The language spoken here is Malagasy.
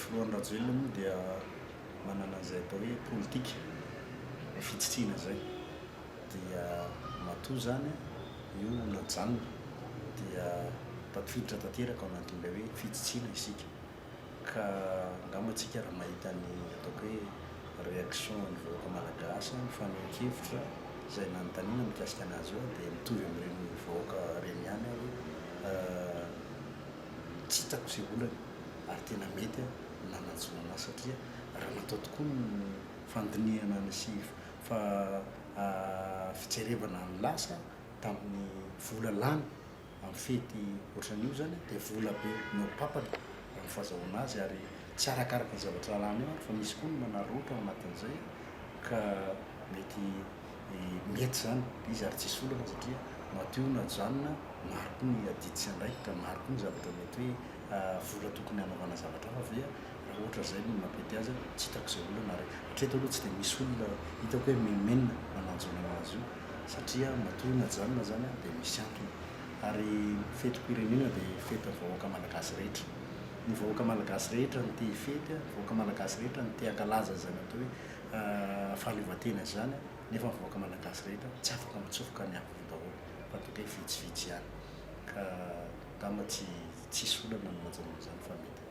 filohan'ny rajoelona moa dia manana an'izay atao hoe politika fitsitsiana zay dia matoa zany io najanona dia tafiditra tanteraka ao anatin'ilay hoe fitsitsiana isika ka angamba antsika raha mahita ny ataoko hoe réaction ny vahoaka malagasy ny fanehoan-kevitra izay nanontaniana mikasika anazy io dia mitovy amin'ireny vahoaka reny ihany hoe tsy hitako izay olana ary tena mety nanajona anazy satria raha natao tokoa ny fandinihana ny sy fa fijerevana ny lasa tamin'ny vola lany amin'ny fety ohatran'io zany dia vola be no papany amin'ny fahazahoana azy ary tsy arakaraka ny zavatra lany io fa misy koa ny manarota ao anatin'izay ka mety mety zany izy ary tsisy olana satria matio najanona maro koa ny adiditsy andraiky ka maro koa ny zavatra mety hoe vola tokony hanaovana zavatra hafa ve raha ohatra zay no mampety azy tsy hitako izay olana ary hatreto aloha tsy dia misy olona hitako hoe memenina mananjona anazy io satria matoa najanona zany dia misy antony ary fetim-pirenena dia fety vahoaka malagasy rehetra ny vahoaka malagasy rehetra ny te hifety vahoaka malagasy rehetra ny te hankalaza zany atao hoe fahaleovantena zany nefa ny vahoaka malagasy rehetra tsy afaka mitsofoka ny avy daholo fa toka hoe vitsivitsy ihany ka angamba tsisy olana no majanona zany fa mety